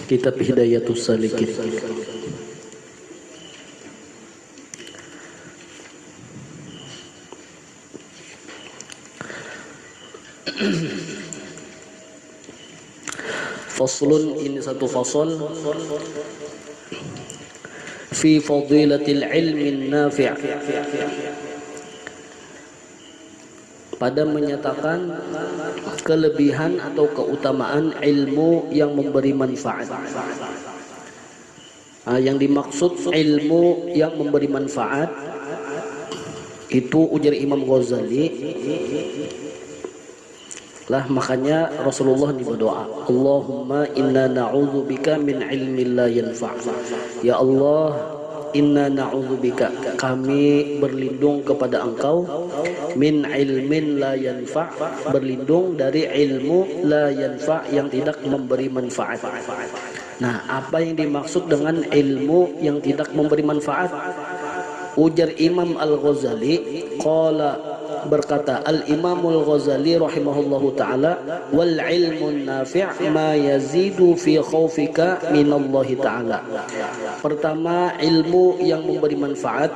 Kitab Hidayatus Salikin. Faslun, ini satu fasal fi fadilatil ilmi nafi', pada menyatakan kelebihan atau keutamaan ilmu yang memberi manfaat. Yang dimaksud ilmu yang memberi manfaat itu ujar Imam Ghazali lah, makanya Rasulullah ini berdoa, Allahumma inna na'udzubika min ilmin la yanfa'. Ya Allah, inna na'udzubika, kami berlindung kepada Engkau, min ilmin la yanfa', berlindung dari ilmu la yanfa', yang tidak memberi manfaat. Nah, apa yang dimaksud dengan ilmu yang tidak memberi manfaat? Ujar Imam Al-Ghazali, qala, berkata Al-Imamul Ghazali rahimahullahu ta'ala, wal ilmun nafi' ma yazidu fi khaufika minallahi ta'ala. Pertama, ilmu yang memberi manfaat,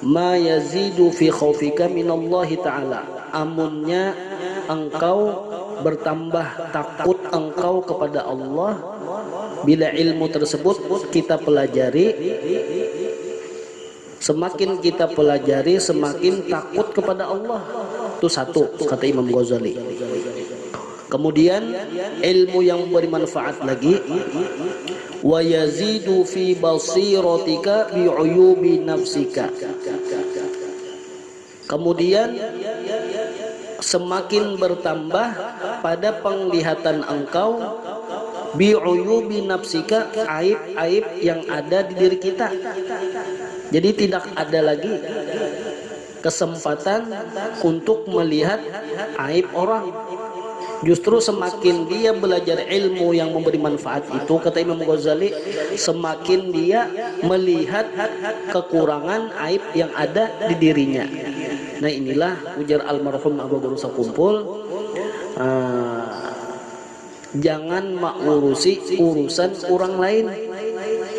ma yazidu fi khaufika minallahi ta'ala, amunnya engkau bertambah takut engkau kepada Allah bila ilmu tersebut kita pelajari. Semakin kita pelajari, semakin takut kepada Allah. Itu satu, kata Imam Ghazali. Kemudian ilmu yang memberi manfaat lagi, wa yazidu fi basiratika bi uyubi nafsika. Kemudian semakin bertambah pada penglihatan engkau bi uyubi nafsika, aib-aib yang ada di diri kita. Jadi tidak ada lagi kesempatan untuk melihat aib orang. Justru semakin dia belajar ilmu yang memberi manfaat itu, kata Imam Ghazali, semakin dia melihat kekurangan aib yang ada di dirinya. Nah, inilah ujar almarhum Abu Berusa Kumpul, jangan mengurusi urusan orang lain.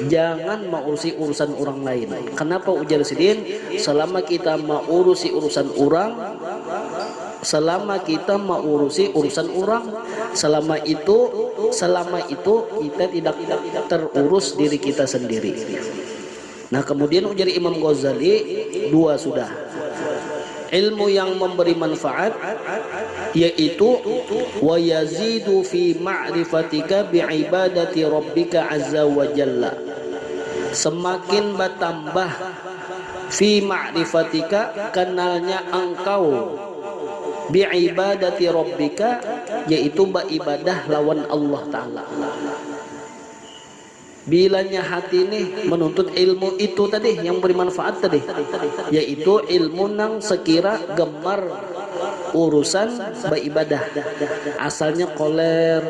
Jangan mengurusi urusan orang lain. Kenapa ujar Sidin? Selama kita mengurusi urusan orang, selama kita mengurusi urusan orang, selama itu kita tidak terurus diri kita sendiri. Nah, kemudian ujar Imam Ghazali, dua sudah. Ilmu yang memberi manfaat, yaitu wa yazidu fi ma'rifatika bi ibadati rabbika azza wa jalla. Semakin bertambah fi ma'rifatika, kenalnya engkau, bi ibadati rabbika, yaitu beribadah lawan Allah Ta'ala. Bilanya hati ini menuntut ilmu itu tadi yang beri manfaat tadi, yaitu ilmu nang sekira gemar urusan beribadah, asalnya koler,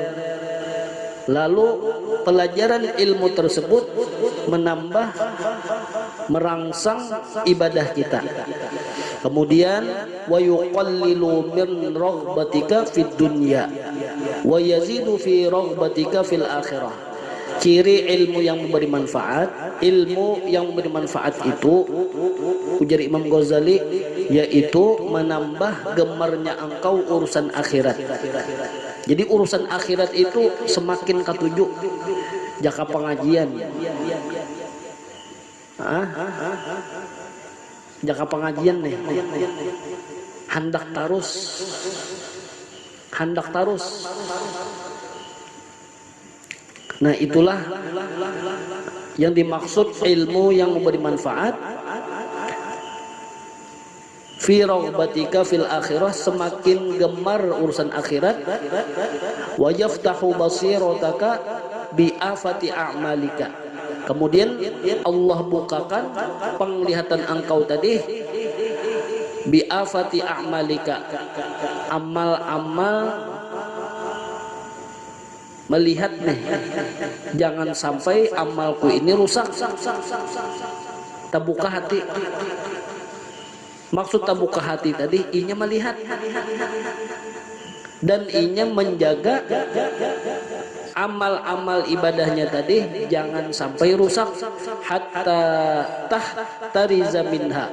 lalu pelajaran ilmu tersebut menambah, merangsang ibadah kita. Kemudian wa yuqallilu min raghbatika fid dunya wa yazidu fi raghbatika fil akhirah. Ciri ilmu yang memberi manfaat, ilmu yang memberi manfaat itu ujar Imam Ghazali, yaitu menambah gemarnya engkau urusan akhirat. Jadi urusan akhirat itu semakin ketujuh jaka pengajian. Jaka pengajian nih, hendak tarus. Nah, itulah yang dimaksud ilmu yang memberi manfaat. Fi raghbatika fil akhirah, semakin gemar urusan akhirat. Wa yaftahu basirataka bi afati a'malika. Kemudian Allah bukakan penglihatan engkau tadi bi afati a'malika, amal-amal, melihat nih, jangan sampai amalku ini rusak. Terbuka hati. Maksud terbuka hati tadi, inya melihat dan inya menjaga amal-amal ibadahnya tadi jangan sampai rusak, hatta tahtariza minha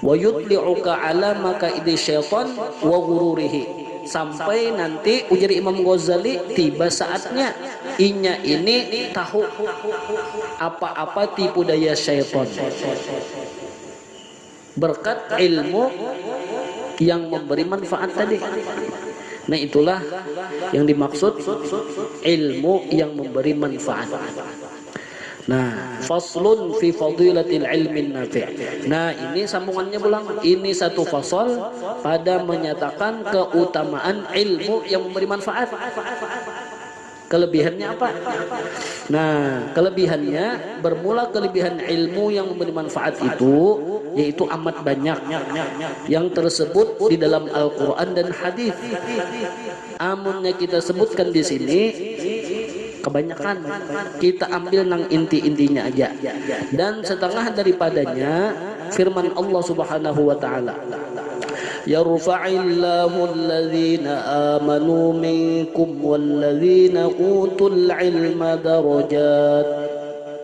wa yutli'uka ala makaidi syaitan wa ghururihi, sampai nanti ujar Imam Ghazali tiba saatnya inya ini tahu apa-apa tipu daya syaitan berkat ilmu yang memberi manfaat tadi. Nah itulah yang dimaksud ilmu yang memberi manfaat. Nah, faslun fi fadilatil ilmin nafi'. Nah, ini sambungannya pulang. Ini satu fasal pada menyatakan keutamaan ilmu yang memberi manfaat. Kelebihannya apa? Nah, kelebihannya bermula kelebihan ilmu yang memberi manfaat itu yaitu amat banyak yang tersebut di dalam Al-Qur'an dan hadis. Amunnya kita sebutkan di sini kebanyakan, kita ambil nang inti-intinya aja. Dan setengah daripadanya firman Allah Subhanahu wa taala, yarfa'illahu alladhina amanu minkum walladhina utul ilma darajat,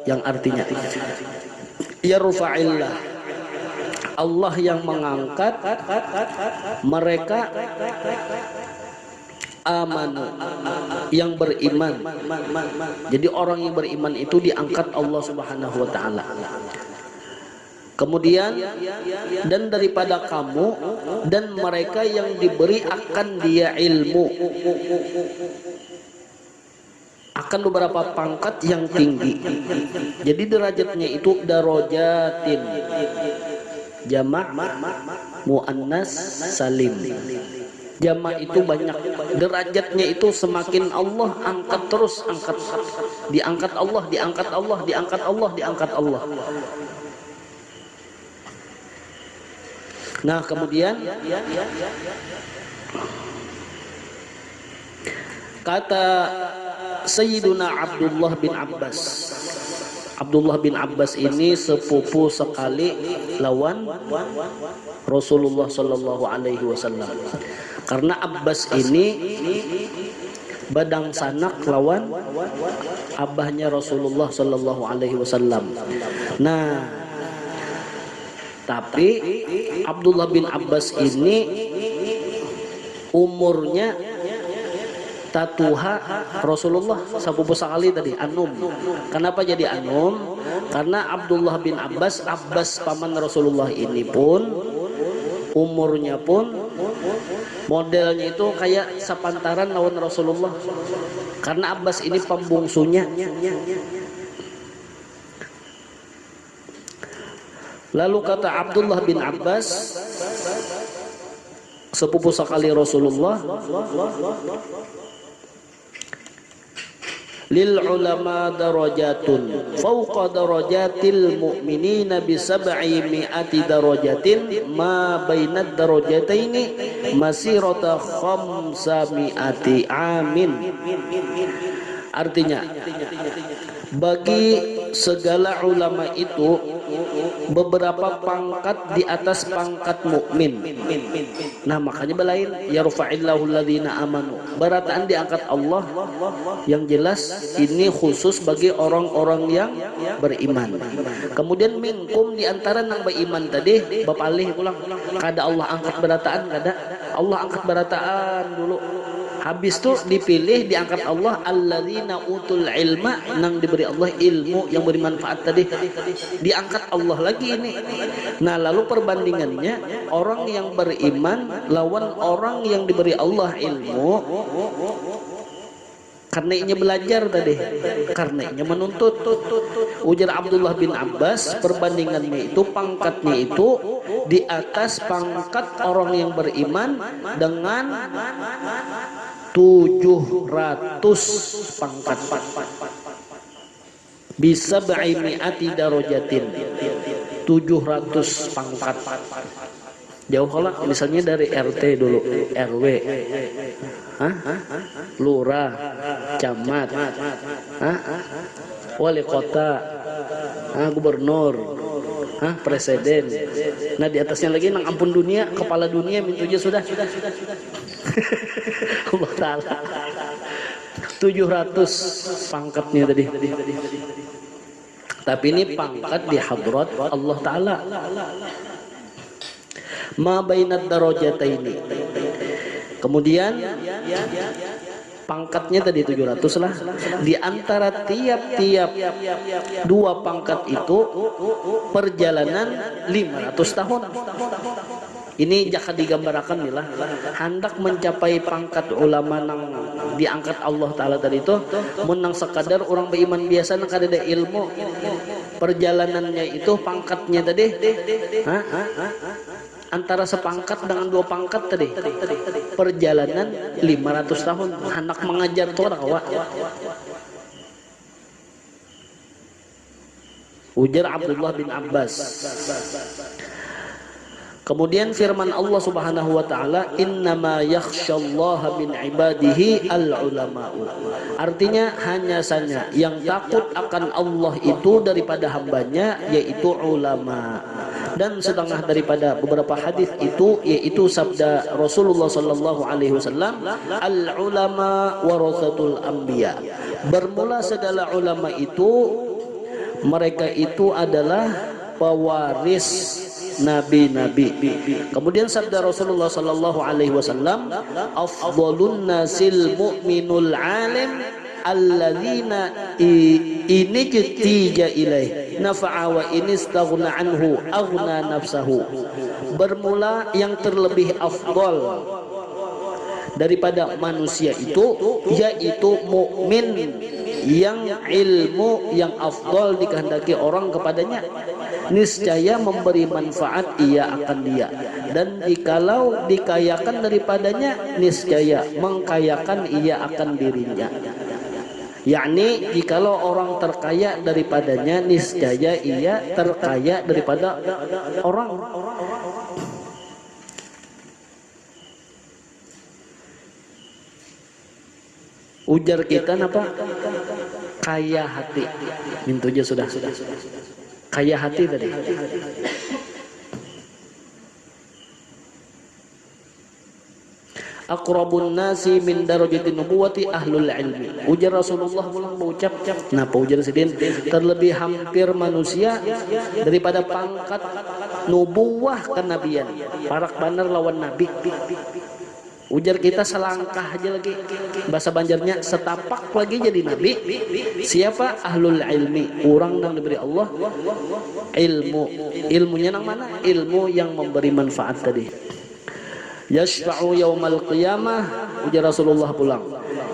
yang artinya yarfa'illah, Allah yang mengangkat mereka amanu, yang beriman. Jadi orang yang beriman itu diangkat Allah Subhanahu wa taala. Kemudian dan daripada kamu dan mereka yang diberi akan dia ilmu, akan beberapa pangkat yang tinggi. Jadi derajatnya itu darajatin, jamak muannas salim. Jamak itu banyak, derajatnya itu semakin Allah angkat terus, diangkat Allah, diangkat Allah, diangkat Allah, diangkat Allah. Nah kemudian kata Sayyiduna Abdullah bin Abbas. Abdullah bin Abbas ini sepupu sekali lawan Rasulullah Sallallahu Alaihi Wasallam. Karena Abbas ini badang sanak lawan abahnya Rasulullah Sallallahu Alaihi Wasallam. Nah, tapi Abdullah bin Abbas ini umurnya tatuha Rasulullah sepupu sekali tadi, anum. Kenapa jadi anum? Karena Abdullah bin Abbas, Abbas paman Rasulullah ini pun umurnya pun modelnya itu kayak sepantaran lawan Rasulullah. Karena Abbas ini pembungsunya. Lalu kata Abdullah bin Abbas, sepupu sekali Rasulullah, lil ulama darajatun fauqa darajatil mu'minina bi sab'i mi'ati darajatin ma bainad darajataini masirata khamsa mi'ati amin. Artinya bagi segala ulama itu beberapa pangkat di atas pangkat mukmin. Nah makanya belain yarfa'illahu alladhina amanu, berataan diangkat Allah. Yang jelas ini khusus bagi orang-orang yang beriman. Kemudian minkum diantara nang beriman tadi bapalih pulang, kada Allah angkat berataan, kada Allah angkat berataan dulu. Habis itu dipilih diangkat Allah alladzina utul ilma, nang diberi Allah ilmu yang beri manfaat tadi, diangkat Allah lagi ini. Nah lalu perbandingannya orang yang beriman lawan orang yang diberi Allah ilmu, karena ini belajar tadi, karena ini menuntut. Ujar Abdullah bin Abbas, perbandingannya itu pangkatnya itu di atas pangkat orang yang beriman dengan 700 pangkat, bisa ba'imi'ati darajatin, 700 pangkat. Jauh kalau misalnya dari RT dulu, RW, lurah, camat, wali kota, gubernur, presiden. Nah di atasnya lagi nang ampun dunia, kepala dunia mintunya sudah. Allah Ta'ala. 700 pangkatnya tadi. Tapi ini pangkat di hadrat Allah Ta'ala. Ma bainad darajataini. Kemudian pangkatnya tadi 700 lah. Di antara tiap-tiap dua pangkat itu perjalanan 500 tahun. Ini jaka digambarkan nih lah. Hendak mencapai pangkat ulama nang diangkat Allah Ta'ala tadi itu, menang sekadar orang beriman biasa nang kada ada ilmu. Perjalanannya itu pangkatnya tadi. Antara sepangkat dengan dua pangkat tadi. Perjalanan 500 tahun. Anak mengajar tuh orang awak. Ujar Abdullah bin Abbas. Kemudian firman Allah Subhanahu wa taala, "Innama yakhsyallaha min ibadihi al-ulama'u." Artinya hanya saja yang takut akan Allah itu daripada hambanya yaitu ulama. Dan setengah daripada beberapa hadis itu yaitu sabda Rasulullah sallallahu alaihi wasallam, "Al-ulama warathatul anbiya." Bermula segala ulama itu mereka itu adalah pewaris nabi-nabi. Kemudian sabda Rasulullah sallallahu alaihi wasallam, afdhalun nasil mu'minul alim alladzina inijtija ilaih nafa'a wa inistaghna anhu aghna nafsahu. Bermula yang terlebih afdal daripada manusia itu yaitu mukmin yang ilmu yang afdal dikehendaki orang kepadanya, niscaya memberi manfaat ia akan dia, dan jikalau dikayakan daripadanya niscaya mengkayakan ia akan dirinya. Yakni jikalau orang terkaya daripadanya niscaya ia terkaya daripada orang. Ujar kita apa? Kaya hati. Mintu aja sudah. Kaya hati tadi. Aqrabun nasi min darajatin nubuwati ahlul ilmi. Ujar Rasulullah pulang mengucap, napa ujar sidin? Terlebih hampir manusia daripada pangkat nubuwah kenabian. Parak banar lawan nabi. Ujar kita selangkah aja lagi, bahasa Banjarnya setapak lagi jadi nabi. Siapa? Ahlul ilmi, orang yang diberi Allah ilmu. Ilmunya nang mana? Ilmu yang memberi manfaat tadi. Yashfa'u yaumal qiyamah, ujar Rasulullah pulang,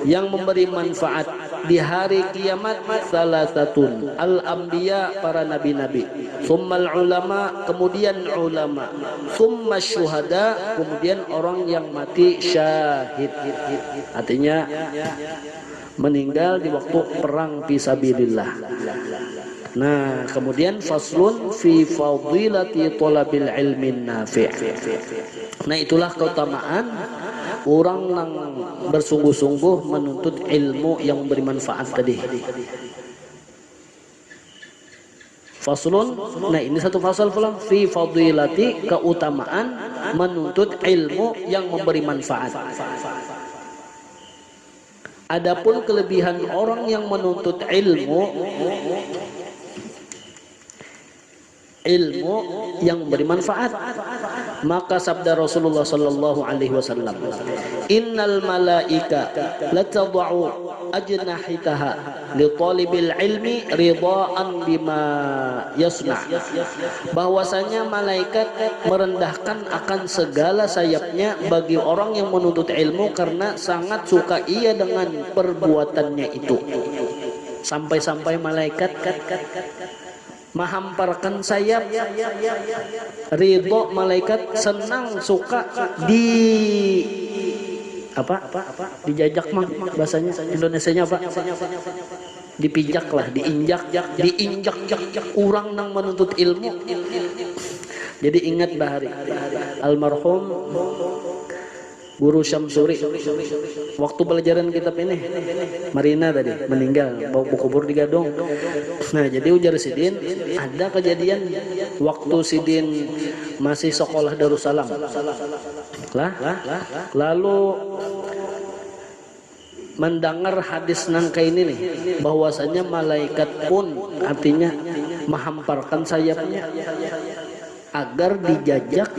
yang memberi manfaat di hari kiamat salasatun, al-anbiya, para nabi-nabi, summal ulama, kemudian ulama, summa syuhada, kemudian orang yang mati syahid, artinya meninggal di waktu perang fisabilillah. Nah, kemudian faslun fi fadilati thalabil ilmin nafi'. Nah, itulah keutamaan orang yang bersungguh-sungguh menuntut ilmu yang memberi manfaat tadi. Faslun, nah ini satu fasal pulang, fi fadilati, keutamaan menuntut ilmu yang memberi manfaat. Adapun kelebihan orang yang menuntut ilmu yang memberi manfaat, maka sabda Rasulullah sallallahu alaihi wasallam, innal malaika latad'u ajnahitaha li talibil ilmi ridaan bima yasna. Bahwasanya malaikat merendahkan akan segala sayapnya bagi orang yang menuntut ilmu karena sangat suka ia dengan perbuatannya itu. Sampai-sampai malaikat menghamparkan sayap, ridho malaikat, senang, suka di dijajak mah bahasanya Indonesianya apa? Dipijak lah, diinjak orang nang menuntut ilmu. Jadi ingat bahari almarhum Guru Syamsuri, waktu pelajaran kitab ini Marina tadi meninggal, bawa kubur di Gadong. Nah, jadi ujar Sidin, ada kejadian waktu Sidin masih sekolah Darussalam. Lalu mendengar hadis nangka ini nih, bahwasanya malaikat pun artinya menghamparkan sayapnya agar dijajak,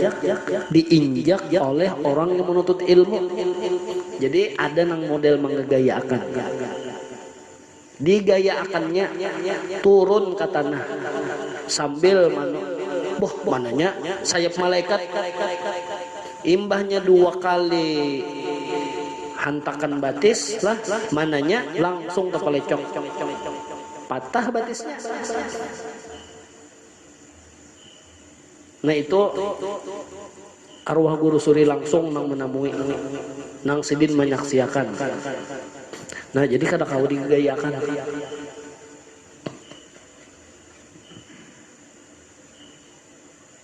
diinjak oleh orang yang menuntut ilmu. Jadi ada nang model menggagayakan, digayaakannya turun ke tanah sambil mananya sayap malaikat imbahnya 2 kali hantakan batis lah, mananya langsung terpelecok, patah batisnya. Nah itu arwah guru suri langsung nang menemui nang sidin menyaksiakan. Nah jadi kada kau digayakan.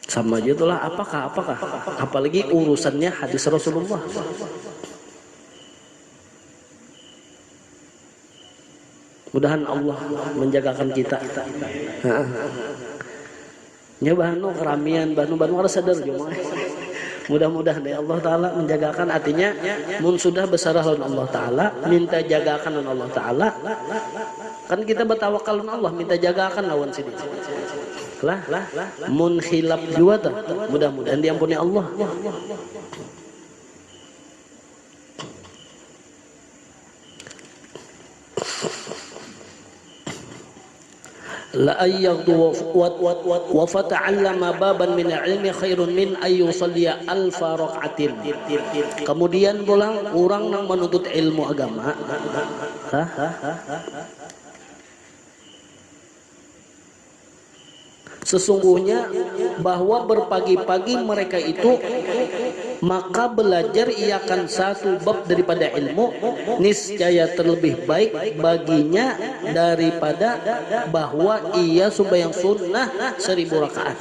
Sama aja itulah apakah apalagi urusannya hadis Rasulullah. Mudahan Allah menjagakan kita. Nya bahanu keramian banu harus sadar jemaah. Mudah-mudahan ya Allah Ta'ala menjagakan, artinya mun sudah besar lawan Allah Ta'ala minta jagakan lawan Allah Ta'ala, kan kita bertawakal lawan Allah minta jagakan lawan sini lah mun khilaf jua tuh mudah-mudahan diampuni Allah. La ayyadu wa fata'allama baban min ilmi khairun min ayyusalliya alfa raq'atin. Kemudian pulang orang yang menuntut ilmu agama sesungguhnya bahwa berpagi-pagi mereka itu maka belajar ia akan 1 bab daripada ilmu niscaya terlebih baik baginya daripada bahwa ia sembahyang sunnah 1000 rakaat.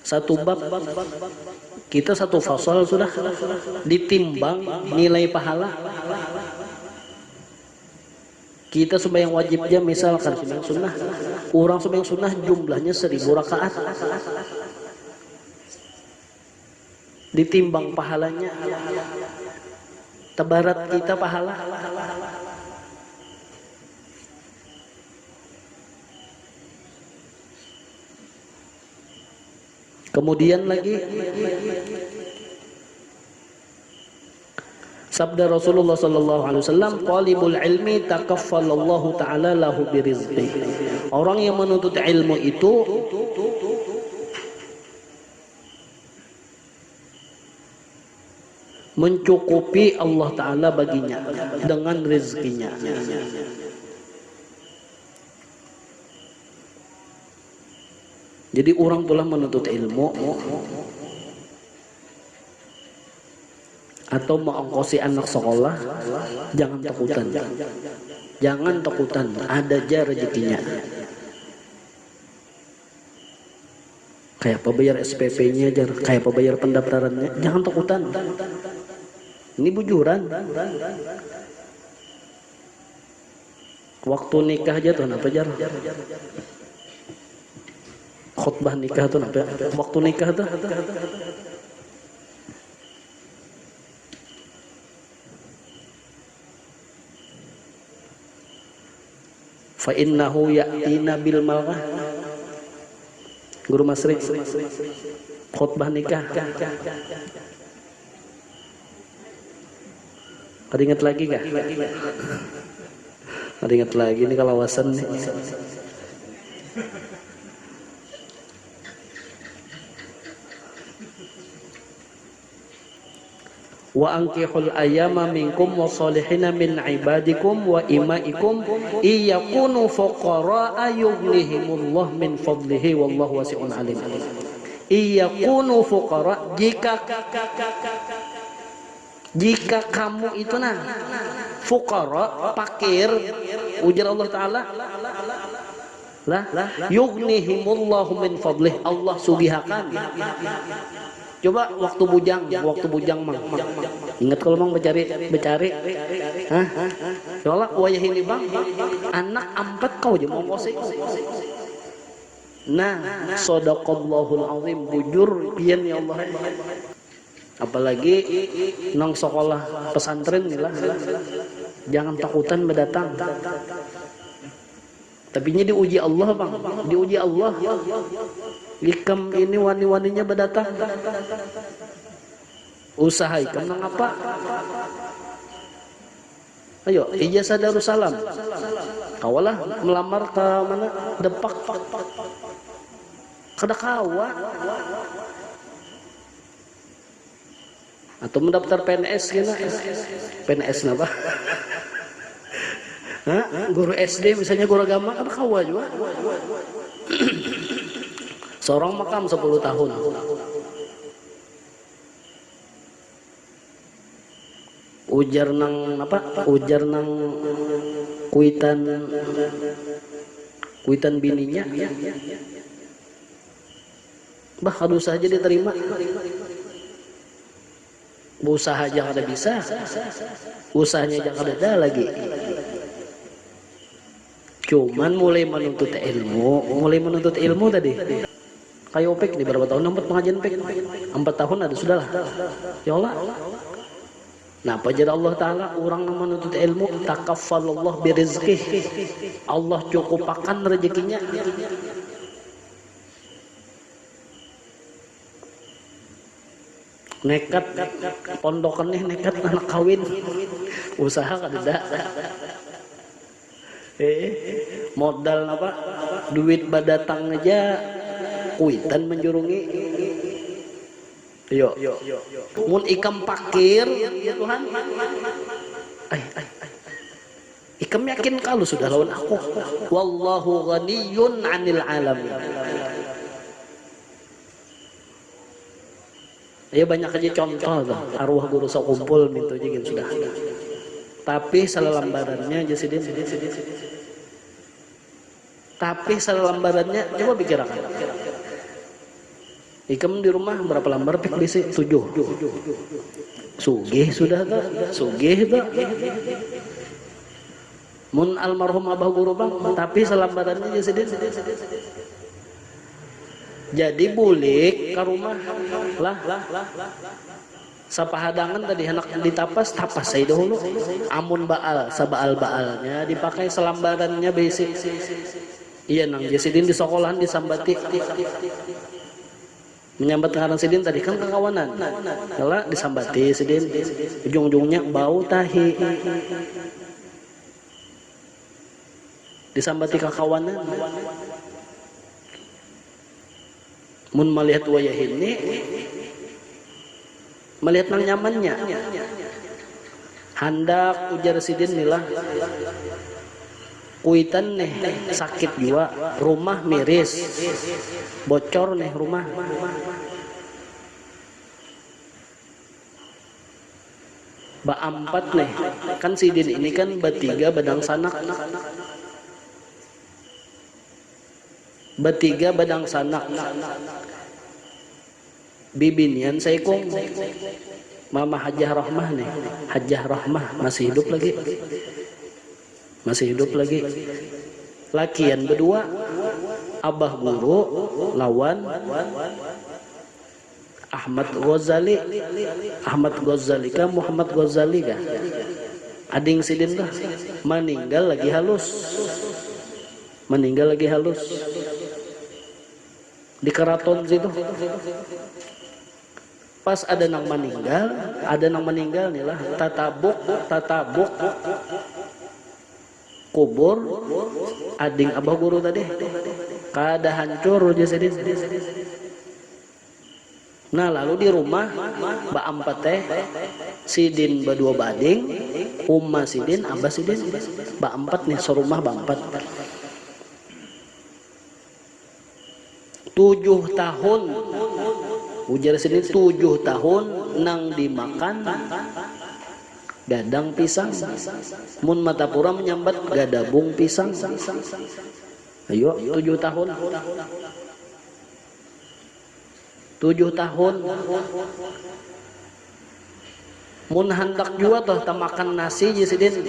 1 bab kita 1 fasal sudah ditimbang nilai pahala. Kita sembahyang wajibnya misalkan sembahyang sunnah, orang sembahyang sunnah jumlahnya 1000 rakaat, ditimbang pahalanya, tebarat kita pahala. Kemudian lagi sabda Rasulullah sallallahu alaihi wasallam, talibul ilmi takaffalallahu ta'ala lahu birizqi. Orang yang menuntut ilmu itu mencukupi Allah Ta'ala baginya dengan rezekinya. Jadi orang telah menuntut ilmu atau mengongkosi anak sekolah, jangan takutan, ada aja rezekinya. Kayak apa bayar SPP-nya aja, kayak apa bayar pendaftarannya, jangan takutan. Ini bujuran. Waktu nikah aja tuh apa jar? Khutbah nikah tuh apa? Waktu nikah tuh. Fa innahu ya'tina bil malghah. Guru Masri khutbah nikah. Ada ingat lagi kah? Ada ingat lagi ini kalau wasan nih. Wa ankihul ayyama minkum wa salihina min ibadikum wa imaikum iyakunu fuqara'a yughnihimullah min fadlihi wallahu wasi'un alim. Iyakunu fuqara, jika kamu itu fuqara, fakir, ujar Allah Ta'ala lah yughnihimullahu min fadlih, Allah sugihakan. Coba waktu bujang mang. Ingat kalau mang becari. Hah? Soalnya wayah ini bang, anak 4 kau aja mau ngosek. Nah, sadaqallahul azim, bujur pian ya Allah. apalagi nang sekolah pesantren nih lah, jangan takutan mendatang. Tapi ini diuji Allah bang, diuji Allah. Ikam ini wani-waninya berdatang. Usaha ikam nang apa? Ayo, ijazah Darussalam. Kawalah melamar ke mana? Depak. Kada kawa. Atau mendaftar PNS gina. PNS napa? Guru SD misalnya guru agama kada kawa juga. Seorang makam 10 tahun. Ujar nang apa? Ujar nang kuitan bininya. Bah, harus saja diterima. Usaha aja kada bisa. Usahanya aja kada ada lagi. Cuman mulai menuntut ilmu tadi. Kayak opek nih berapa tahun nampak pengajian pek? 4 tahun ada sudahlah. Ya Allah. Nah, pajar Allah Ta'ala orang yang menuntut ilmu takaffalullah birizqih. Allah cukupakan rezekinya. Nekat pondokan nih, nekat anak kawin. Usaha kan ada. Modal apa? Duit badatang aja kuitan menjurungi. Yo. Mun ikam pakir, ya Tuhan. Ikam yakin kalau sudah lawan aku. Wallahu ghaniyun 'anil 'alamin. Ya banyak aja contoh tuh. Arwah guru sok kumpul minta jigin sudah. Tapi salalambarannya aja sidin. Tapi salalambarannya coba pikirkan. Ikam di rumah berapa lembar pik bisi? 7. Sugih sudah tuh, sugih tuh. Mun almarhum abah guru bang, tapi selambarannya aja sedih. Jadi bulik ke rumah lah. Sapahadangan tadi anak ditapas, tapas saya dahulu. Amun baal, sabaal-baalnya dipakai selambarannya bisi. Iya nang Jasidin di sekolahan disambati. Menyambat ngarang sidin tadi kan kekawanan. Kalau disambati sidin, ujung-ujungnya bau tahi. Disambati kekawanan. Mun melihat wayah ini, melihat nang nyamannya. Handak ujar sidin nilah. Kuitan nih sakit juga, rumah miris, bocor nih rumah. Ba-4 nih, kan sidin ini kan bertiga badang sanak. Bertiga badang sanak. Bibinian saya kong. Mama Hajah Rahmah nih, Hajah Rahmah masih hidup lagi. Masih hidup lagi. Lakian berdua, abah guru lawan Ahmad Ghazali. Ahmad Ghazali kah Muhammad Ghazali kah? Ading sidin lah. Meninggal lagi halus. Meninggal lagi halus. Di keraton situ. Pas ada nang meninggal nih lah. Tatabuk. Kubur ading abah guru tadi kada hancur Jasidin. Nah lalu di rumah ba-4 teh sidin ba-2 bading, umma sidin, abah sidin, ba-4 nih serumah ba-4. 7 tahun ujar sidin 7 tahun nang dimakan gadang pisang. Mun Matapura menyambat gadabung pisang. Ayo 7 tahun. 7 tahun. mun hendak jua tuh tamakan nasi jisidin,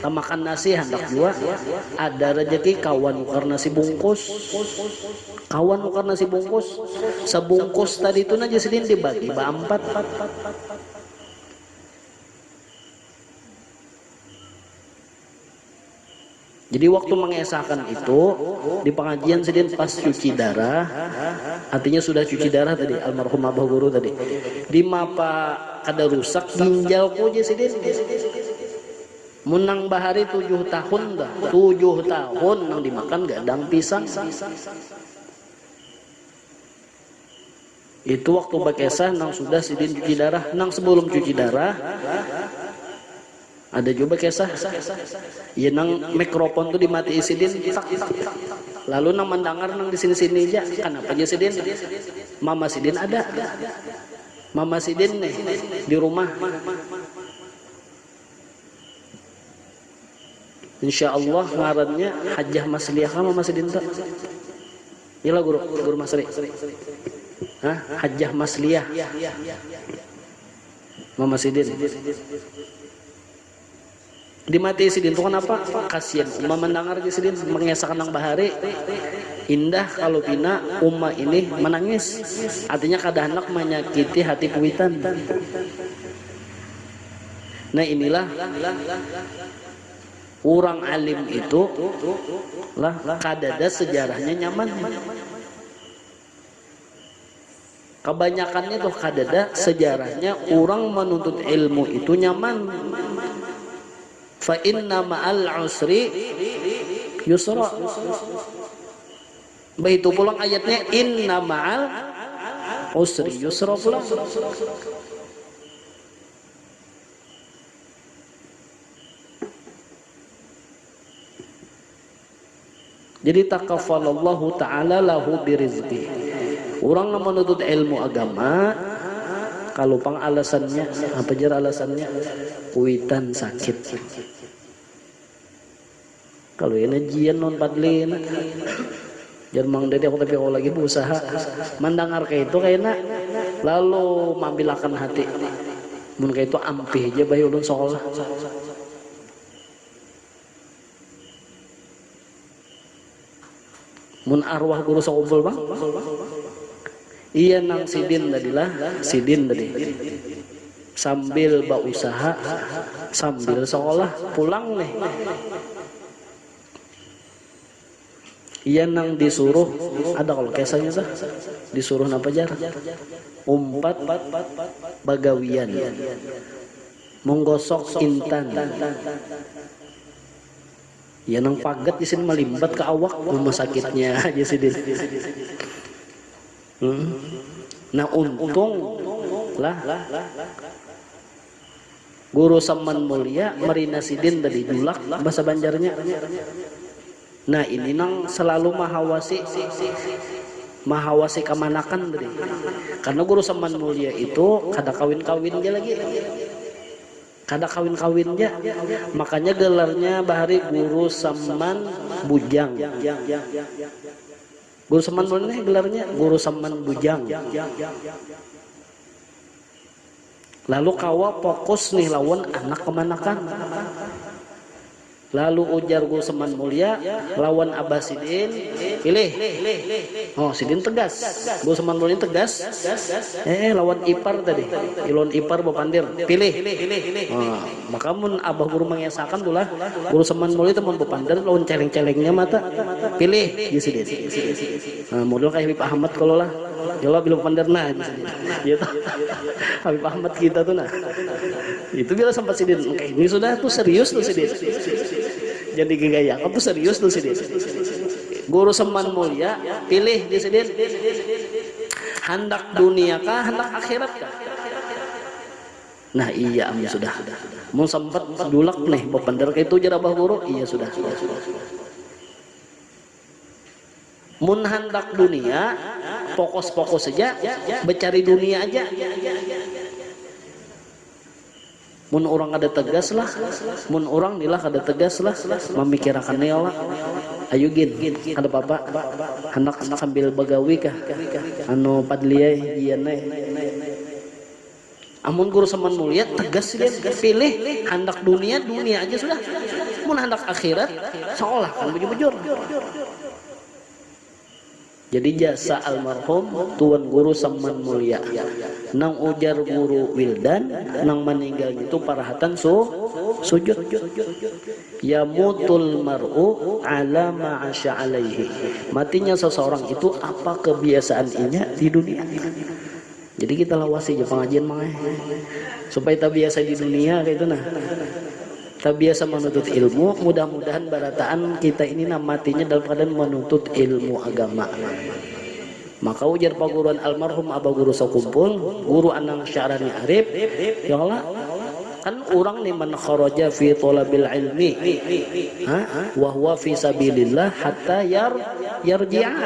tamakan nasi hendak jua ada rezeki kawan ukar nasi bungkus, kawan ukar nasi bungkus, sebungkus tadi itu aja jisidin dibagi berempat. Jadi waktu mengesahkan itu di pengajian sidin pas cuci darah, artinya sudah cuci darah tadi almarhum abah guru tadi. Di mapa kada rusak ginjal ku je sidin. Munang bahari 7 tahun dah, 7 tahun nang dimakan gadang pisang. Itu waktu bakesah nang sudah sidin cuci darah, nang sebelum cuci darah ada juga kisah ya nang mikrofon tuh dimati sidin lalu nang mendengar nang di sini aja kenapa aja sidin mama sidin ada mama sidin nih di rumah insya Allah ngarannya Hajjah Masliyah kan mama sidin tak iyalah guru Masri Hajjah Masliyah mama sidin dimati sidin itu kenapa? Kasian Umma mendengar sidin mengesahkan nang bahari indah kalau pina Umma ini menangis artinya kada hendak menyakiti hati kuitan. Nah inilah orang alim itu lah kadada sejarahnya nyaman, kebanyakannya tuh kadada sejarahnya orang menuntut ilmu itu nyaman. Fa inna ma'al usri yusra. Begitu pulang ayatnya inna ma'al usri yusra pulang. Jadi takaffalallahu ta'ala lahu birizqi. Orang yang menuntut ilmu agama kalau pang alasannya apa jar alasannya kuitan sakit. Kalau ini jian non padlina jangan mang dede aku tapi aku lagi berusaha mendengar kayak itu kayaknya lalu mambilakan hati mun kayak itu ampih aja bayi ulun sekolah mun arwah guru sakumpul bang iya nang sidin tadilah sidin tadi sambil berusaha sambil sekolah pulang nih iya nang disuruh ada kalau kisahnya sah disuruh napa jar umpat bagawian menggosok intan iya nang paget disin melimbat ke awak rumah sakitnya aja sidin nah untung lah guru Saman Mulia Marina Sidin tadi julak bahasa Banjarnya. Nah ini nang selalu mahawasi kemanakan tadi. Karena guru Saman Mulia itu kada kawin-kawin aja lagi. Kada kawin-kawin aja. Makanya gelarnya bahari guru Saman Bujang. Guru Saman Mulia gelarnya guru Saman Bujang. Lalu kawa fokus nih lawan anak kemanakan. Lalu ujar guru Saman Mulia lawan Abah Sidin pilih. Oh Sidin tegas, guru Saman Mulia tegas. Lawan ipar tadi, ilon ipar bapandir pilih. Oh, maka mun Abah guru mengesahkan tulah guru Saman Mulia teman bapandir lawan celeng-celengnya mata pilih di Sidin. Nah, model kayak Habib Ahmad kalau lah. Jawab belum panderna gitu. Habib Ahmad kita tuh nah. Itu bila sempat Sidin, ini sudah tuh serius tuh Sidin. Jadi gaya kamu tuh serius tuh Sidin. Guru Saman Mulia pilih di Sidin. Hendak dunia kah, hendak akhirat kah? Nah iya sudah. Mau sempat dulak nih bapandar kayak itu jar Abah guru, iya sudah. Mun hendak dunia fokus saja mencari dunia aja. Mun orang ada tegas lah, mun orang nilah ada tegas lah, memikirkan lah. Ayo gin, ada papa, hendak sambil bagawi kah, anu padliai jian Amun guru saman mulia tegas dia pilih hendak dunia aja sudah. Mun hendak akhirat seolah kan bujur-bujur. Jadi jasa almarhum tuan guru saman mulia. Nang ujar guru Wildan nang meninggal itu parahatan sujud. Ya mutul mar'u ala ma'asya alaihi. Matinya seseorang itu apa kebiasaannya di dunia. Jadi kita lawasi aja pengajian mah supaya tak biasa di dunia kayak itu nah. Tak biasa menuntut ilmu, mudah-mudahan barataan kita ini matinya dalam keadaan menuntut ilmu agama. Maka ujar paguruan almarhum Aba Guru Sakumpul, Guru Anang Syarani Arif, ya Allah, kan orang nih man kharaja fi thalabil ilmi, wa huwa fi sabilillah hatta yarji'a.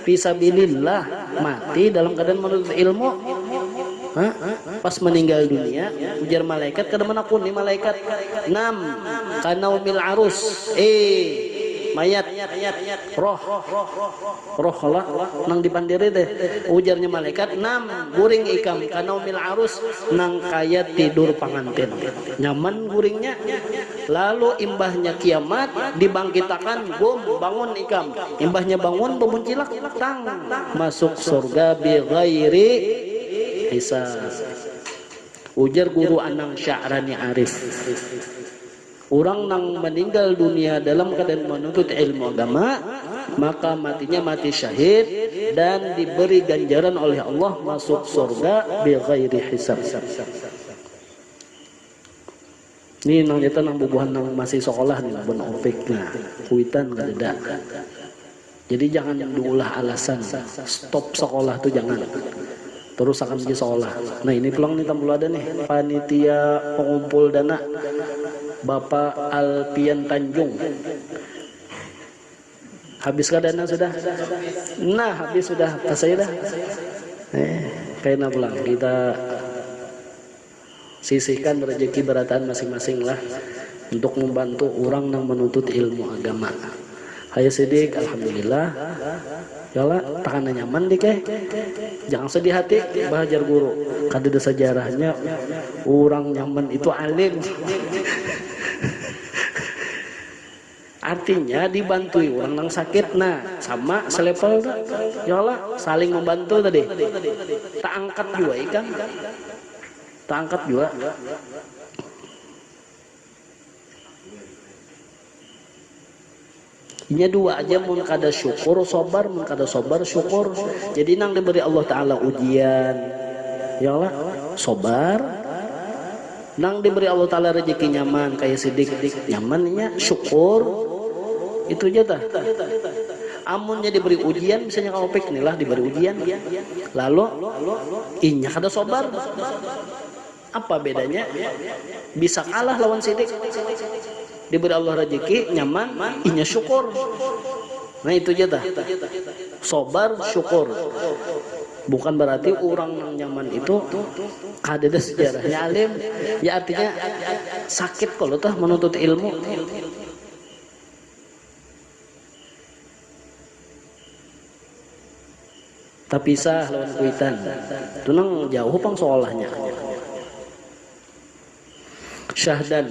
Fi sabilillah, mati dalam keadaan menuntut ilmu. Pas meninggal dunia ujar malaikat kada manapun nih malaikat nam kanaumil arus mayat roh lah nang dipandiri teh ujarnya malaikat nam guring ikam kanaumil arus nang kaya tidur pangantin nyaman guringnya lalu imbahnya kiamat dibangkitakan gum bangun ikam imbahnya bangun bemuncilak tang masuk surga bi ghairi hisab. Ujar Guru Anang Sya'rani Arif, orang nang meninggal dunia dalam keadaan menuntut ilmu agama maka matinya mati syahid dan diberi ganjaran oleh Allah masuk surga bi ghairi hisab. Ini nang nyata nang bubuhan nang masih sekolah nih bun opik nah kuitan kadeda. Jadi jangan diulah alasan stop sekolah tuh jangan. Terus akan di sekolah. Nah ini pulang nih tamu ada nih panitia pengumpul dana Bapak Alpian Tanjung. Habiskah dana sudah? Nah habis sudah pas saya dah. Kayaknya pulang kita sisihkan rezeki berataan masing-masing lah untuk membantu orang yang menuntut ilmu agama. Hayya sidik, alhamdulillah. Yalah, tahan nyaman dik jangan sedih hati bahajar guru kadeda sejarahnya orang nyaman itu alim artinya dibantui orang yang sakit nah sama selevel yalah saling membantu tadi tak angkat juga ikan tak angkat juga nya dua aja mun kada syukur sabar mun kada sabar syukur jadi nang diberi Allah Ta'ala ujian ya Allah sabar nang diberi Allah Ta'ala rezeki nyaman kayak sidik nyamannya syukur itu aja tah amunnya diberi ujian misalnya kalau pek nih lah diberi ujian lalu inya kada sabar apa bedanya bisa kalah lawan sidik diberi Allah rezeki nyaman inya syukur nah itu aja dah sobar syukur bukan berarti orang yang nyaman itu kadeda sejarahnya alim ya artinya sakit kalau tah menuntut ilmu tapi sah lawan kuitan itu nang jauh pang sekolahnya syahdan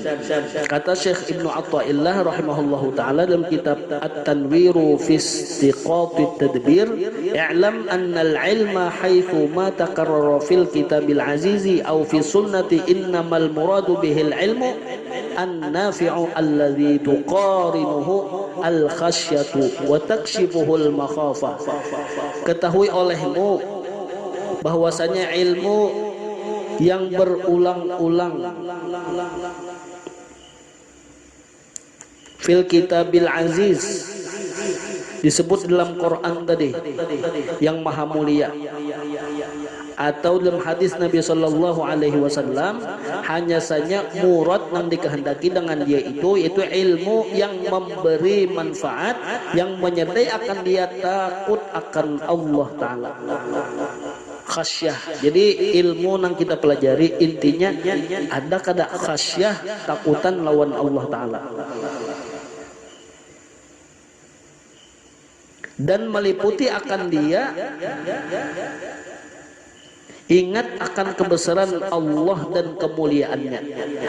kata Syekh Ibnu Athaillah rahimahullahu taala dalam kitab At-Tanwiru fi Istiqatit Tadbir i'lam anna al-ilma haythu ma taqarrara fil kitabil azizi aw fi sunnati innamal muradu bihil ilmu an-nafi'u alladhi tuqarinuhu al-khasyatu wa takshifuhu al-makhafah ketahui olehmu bahwasanya ilmu yang berulang-ulang fil kitabil aziz disebut dalam Quran tadi yang maha mulia atau dalam hadis Nabi Shallallahu Alaihi Wasallam hanya saja murad yang dikehendaki dengan dia itu yaitu ilmu yang memberi manfaat yang menyertai akan dia takut akan Allah Ta'ala khasyah. Jadi ilmu yang kita pelajari intinya ada kada khasyah takutan lawan Allah Ta'ala dan meliputi akan dia Ingat akan kebesaran Allah dan kemuliaannya,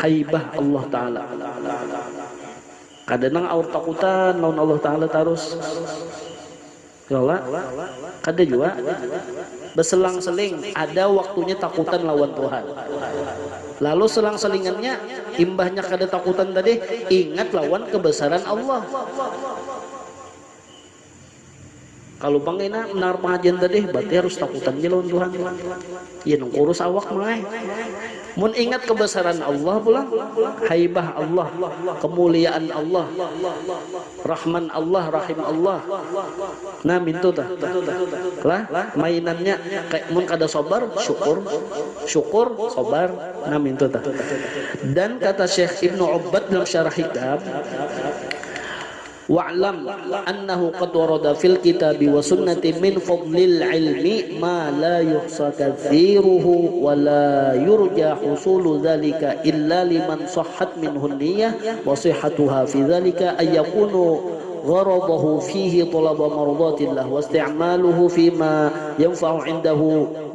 haibah Allah Ta'ala. Kadang aur takutan lawan Allah Ta'ala terus Yola, kada juga berselang-seling ada waktunya takutan lawan Tuhan. Lalu selang-selingannya imbahnya kada takutan tadi, ingat lawan kebesaran Allah. Kalau bangina menar pengajian tadi, berarti harus takutan lawan Tuhan. Ya nung urus awak mah. Mun ingat kebesaran Allah pula, haibah Allah, kemuliaan Allah, Rahman Allah, Rahim Allah. Nah mintu tah. Lah mainannya kayak mun kada sabar, syukur, sabar. Nah mintu tah. Dan kata Syekh Ibnu Ubbad dalam syarah Hikam, wa'lam annahu qad warada fil kitabi wa sunnati min fadlil ilmi ma la yuhsa katsiruhu wa la yurja husulu dhalika illa liman sahhat minhu niyyah wa sihhatuha fi dhalika ay yakunu غرضه فيه طلب مرضات الله واستعماله فيما ينفع عنده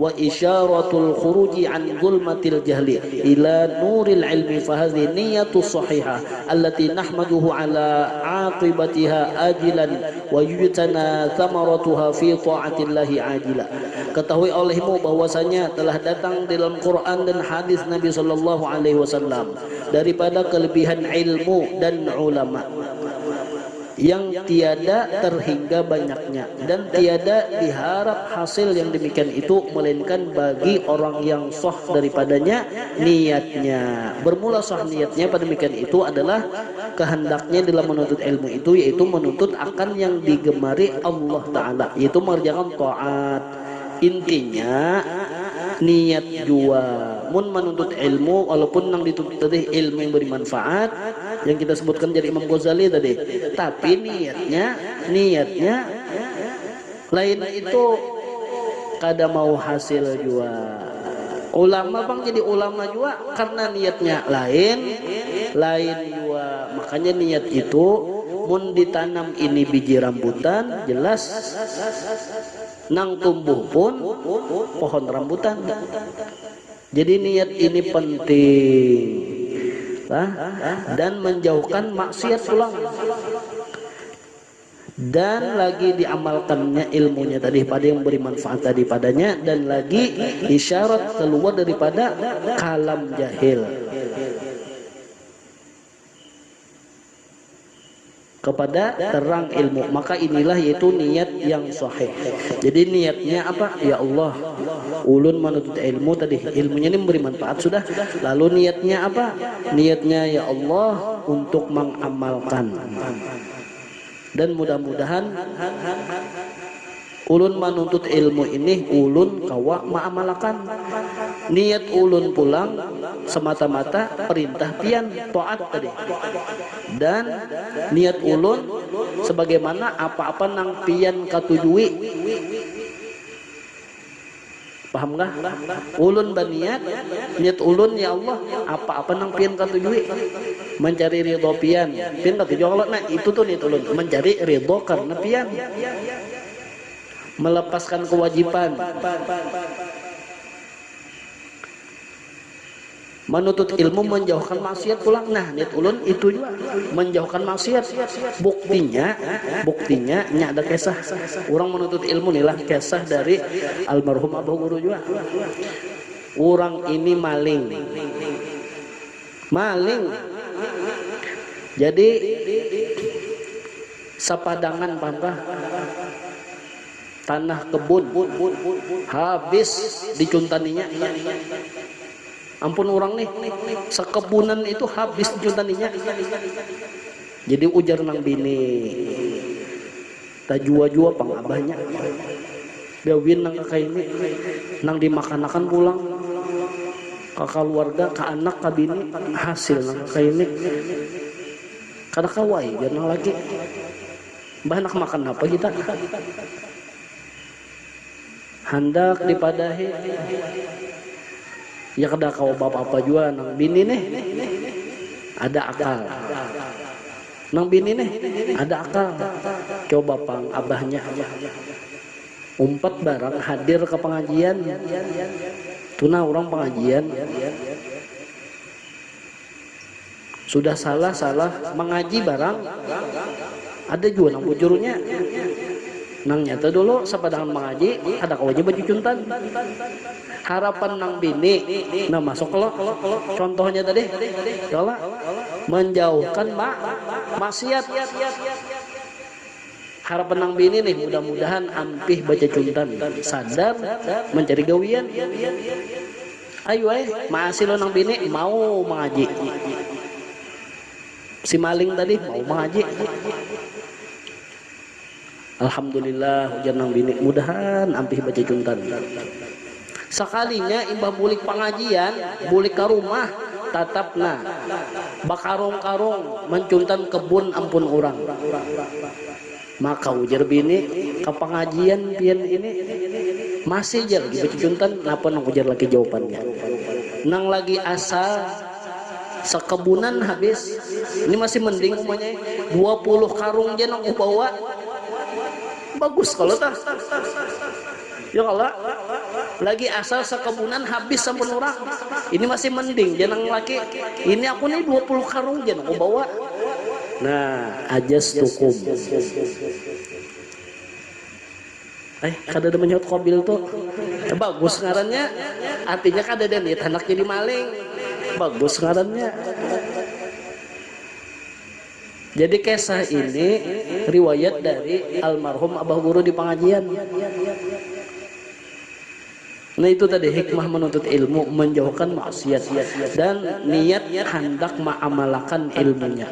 وإشارة الخروج عن ظلمة الجهل إلى نور العلم فهذه النية الصحيحة التي نحمده على عاقبتها آجلا ويجتنى ثمرتها في طاعة الله عاجلا. Ketahui olehmu bahwasanya telah datang dalam Quran dan hadis Nabi Sallallahu Alaihi Wasallam daripada kelebihan ilmu dan ulama yang tiada terhingga banyaknya dan tiada diharap hasil yang demikian itu melainkan bagi orang yang sah daripadanya niatnya. Bermula sah niatnya pada demikian itu adalah kehendaknya dalam menuntut ilmu itu, yaitu menuntut akan yang digemari Allah Ta'ala, yaitu mengerjakan taat. Intinya niat jua mun menuntut ilmu, walaupun yang dituntut tadi ilmu yang beri manfaat yang kita sebutkan dari Imam Ghazali tadi, tapi niatnya lain itu kada mau hasil jua. Ulama bang jadi ulama jua karena niatnya lain jua. Makanya niat itu mun ditanam ini biji rambutan jelas nang tumbuh pun pohon rambutan. Jadi niat ini penting, dan menjauhkan maksiat pulang, dan lagi diamalkannya ilmunya tadi pada yang beri manfaat tadi padanya, dan lagi isyarat keluar daripada kalam jahil kepada terang ilmu. Maka inilah yaitu niat yang sahih. Jadi niatnya apa? Ya Allah, ulun menuntut ilmu tadi, ilmunya ini memberi manfaat sudah. Lalu niatnya apa? Niatnya ya Allah untuk mengamalkan. Dan mudah-mudahan ulun menuntut ilmu ini ulun kawa mengamalkan. Niat ulun pulang semata-mata perintah pian taat tadi, dan niat ulun sebagaimana apa-apa nang pian katujui. Paham gak? Ulun berniat, niat ulun ya Allah apa-apa nang pian katujui, mencari ridho pian katujui Allah. Nah itu tuh niat ulun, mencari ridho karena pian, melepaskan kewajiban, menuntut ilmu, menjauhkan maksiat pulang. Nah niat ulun itu juga menjauhkan maksiat. Buktinya nya ada kisah orang menuntut ilmu nih lah, kisah dari almarhum Abu Guru juga. Orang ini maling. Jadi sapadangan pantah tanah kebun habis dicuntaninya. Ampun orang nih sekebunan itu habis dicuntaninya. Jadi ujar nang bini, tak jua-jua pang abahnya gawin nang kakak ini nang dimakan-makan pulang ke keluarga, ke anak, ke bini, hasil nang kakak ini kada kawai jangan lagi bah nak makan apa kita hendak dipadahi ya kada kau bapak-bapak juga nang bini nih ada akal, nang bini nih ada akal, coba pang abahnya umpat barang hadir ke pengajian Tuna orang pengajian sudah salah mengaji barang ada juga nang bujurnya nang nyata dulu sapadangan mengaji ada kewajiban juntan harapan nang bini nah masuk kalau contohnya tadi kalau menjauhkan maksiat harapan nang bini nih mudah-mudahan ampih baca juntan sadar mencari gawian ayo masih lo nang bini mau mengaji si maling tadi mau mengaji alhamdulillah hujan nang bini mudahan ampih baca juntan sekalinya imbah bulik pengajian bulik ke rumah tatapna bakarung-karung mencuntan kebun ampun orang maka ujar bini ke pengajian pian ini masih aja lagi baca juntan napa nang ujar lagi jawabannya nang lagi asal sekebunan habis ini masih mending umumnya 20 karung aja nang bawa bagus kalau tak ya kalau lagi asal sekebunan habis sampun orang ini masih mending jangan laki ini aku nih 20 karung aja nang bawa nah ajas tukum kada ada menyot kobil tuh bagus ngarannya artinya kada ada niat anak jadi maling bagus ngarannya jadi kisah ini riwayat dari almarhum abah guru di pengajian nah itu tadi hikmah menuntut ilmu menjauhkan maksiat dan niat hendak mengamalkan ilmunya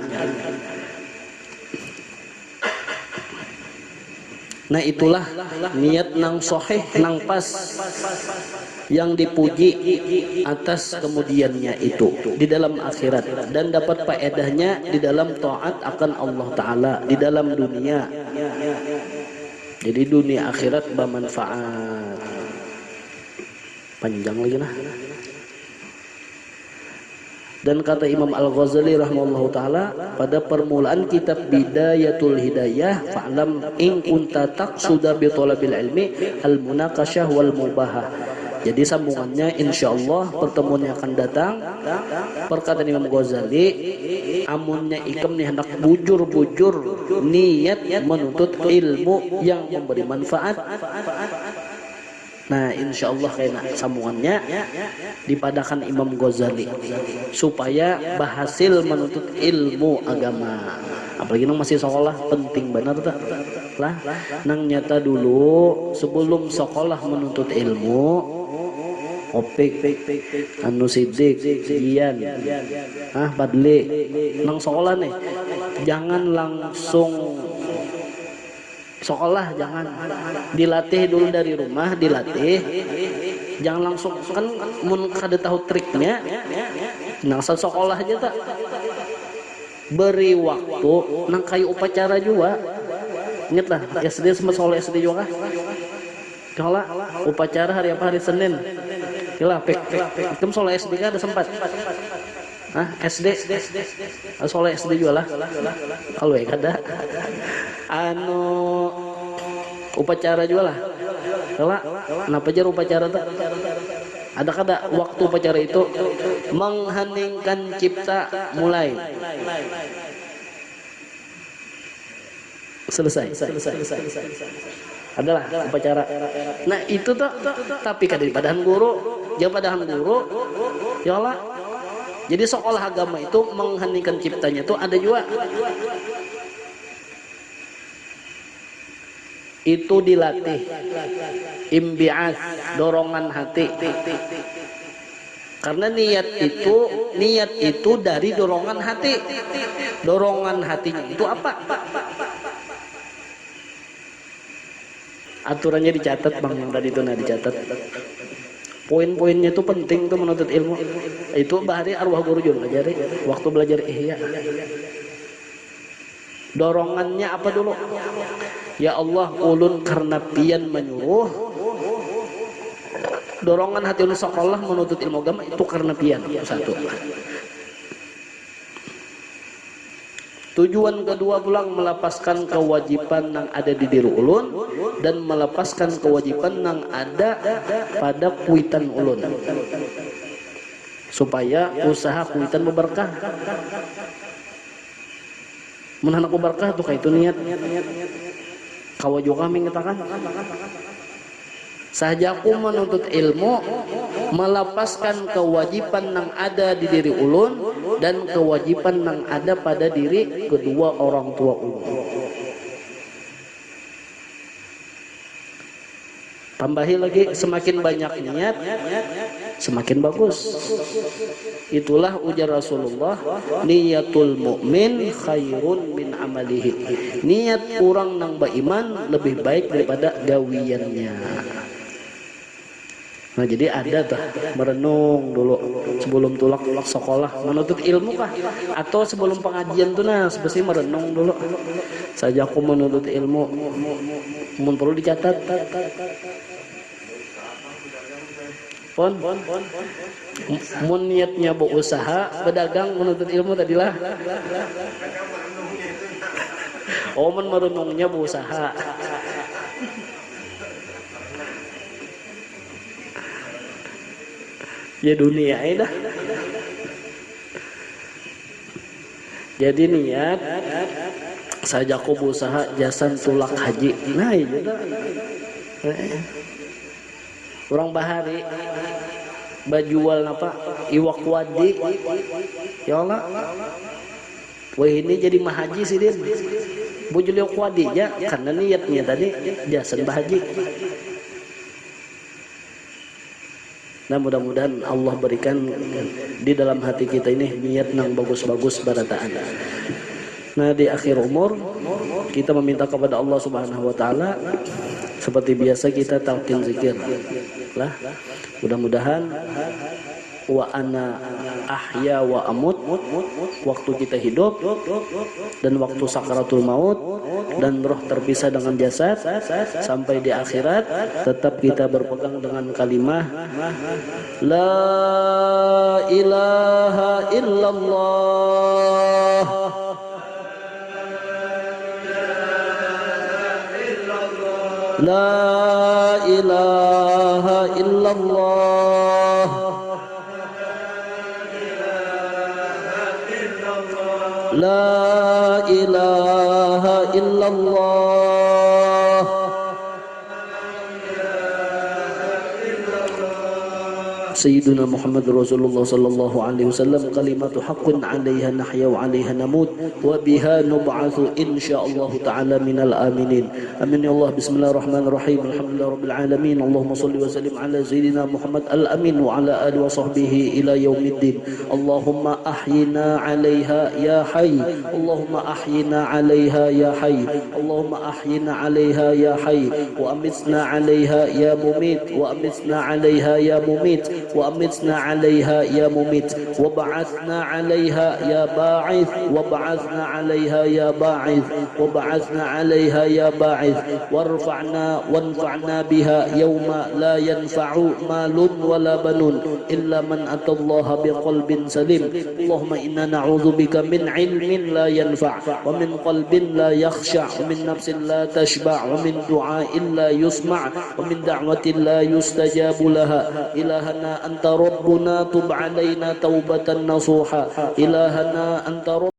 nah itulah niat nang soheh nang pas yang dipuji atas kemudiannya itu di dalam akhirat dan dapat faedahnya di dalam taat akan Allah Ta'ala di dalam dunia jadi dunia akhirat bermanfaat panjang lagi nah dan kata Imam Al-Ghazali rahimahullahu taala pada permulaan kitab Bidayatul Hidayah fa'lam in kunta taqsuda bi talabil ilmi al munaqasyah wal mubahah jadi sambungannya insyaallah pertemuan yang akan datang perkataan Imam Ghazali amunnya ikam nih hendak bujur-bujur niat menuntut ilmu yang memberi manfaat nah insyaallah kayaknya sambungannya dipadakan Imam Ghazali supaya berhasil menuntut ilmu agama apalagi nang masih sekolah penting benar tak lah nang nyata dulu sebelum sekolah menuntut ilmu opik anu sidik Ian Badli nang sekolah nih jangan langsung sekolah jangan dilatih dulu dari rumah dilatih jangan langsung kan mun kada tahu triknya nang sekolah aja tak beri waktu nang kayu upacara juga inget lah SD sama sekolah SD juga kalau upacara hari apa hari Senin kila itu sekolah SD kan ada sempat SD sekolah SD juga lah kalau ya kada anu upacara juga lah kalau kenapa jar upacara tuh ada kada waktu upacara itu mengheningkan cipta mulai selesai adalah upacara nah itu tuh tapi kada di padahan guru jangan padahan guru ya Allah jadi sekolah agama itu mengheningkan ciptanya itu ada juga itu dilatih imbi'at dorongan hati karena niat itu dari dorongan hatinya itu apa aturannya dicatat bang yang tadi itu dicatat poin-poinnya itu penting tuh menuntut ilmu itu bahari arwah guru juga ngajari waktu belajar ihya dorongannya apa dulu ya Allah ulun karena pian menyuruh dorongan hati ulun sekolah menuntut ilmu agama itu karena pian satu Tujuan kedua pulang melepaskan kewajiban yang ada di diri ulun dan melepaskan kewajiban yang ada pada kuitan ulun, supaya usaha kuitan berberkah. Menahan aku berkah tuh kayak itu niat. Kawajo kami ngatakan saja aku menuntut ilmu, melepaskan kewajiban yang ada di diri ulun dan kewajiban yang ada pada diri kedua orang tua ulun. Tambahi lagi, semakin banyak niat semakin bagus. Itulah ujar Rasulullah, niyatul mu'min khairun min amalihi. Niat orang nang beriman lebih baik daripada gawiannya. Nah jadi ada tuh merenung dulu sebelum tulak sekolah menuntut ilmu kah, atau sebelum pengajian tuh nah sebesar merenung dulu saja aku menuntut ilmu, mun perlu dicatat pon mun niatnya berusaha berdagang menuntut ilmu tadilah oh mun merenungnya berusaha. Ya dunia dah. Jadi niat saja aku berusaha jasan tulak haji. Nah itu dah. Orang bahari bajual apa iwak wadi. Ya Allah. Wah ini jadi mahaji sih dia. Bujul iwak wadi ya karena niatnya tadi jasan bahaji. Nah mudah-mudahan Allah berikan di dalam hati kita ini niat yang bagus-bagus barataan. Nah di akhir umur kita meminta kepada Allah Subhanahu wa taala seperti biasa kita talqin zikir lah. Mudah-mudahan wa ana ahya wa amut, waktu kita hidup dan waktu sakaratul maut dan roh terpisah dengan jasad sampai di akhirat tetap kita berpegang dengan kalimah la ilaha illallah la ilaha illallah la ilaha illallah Sayyiduna Muhammad Rasulullah sallallahu alaihi wasallam kalimatu haqqin 'alaiha nahya wa 'alaiha namut wa biha nub'atsu insyaallah taala minal aminin. Amin ya Allah. Bismillahirrahmanirrahim. Alhamdulillahirabbil alamin. Allahumma shalli wa sallim ala sayyidina Muhammad al-amin wa ala alihi wa sahbihi ila yaumiddin. Allahumma ahyina 'alaiha ya hayy. Allahumma ahyina 'alaiha ya hayy. Allahumma ahyina 'alaiha ya hayy wa amitna 'alaiha ya mumit wa amitna 'alaiha ya mumit وأمتنا عليها يا مميت وبعثنا عليها يا باعث وبعثنا عليها يا باعث وبعثنا عليها يا باعث وانفعنا بها يوم لا ينفع مال ولا بنون إلا من أتى الله بقلب سليم. اللهم إنا نعوذ بك من علم لا ينفع ومن قلب لا يخشع ومن نفس لا تشبع ومن دعاء لا يسمع ومن دعوة لا يستجاب لها. إلهنا أنت ربنا تب علينا توبة نصوحا. إلهنا أنت رب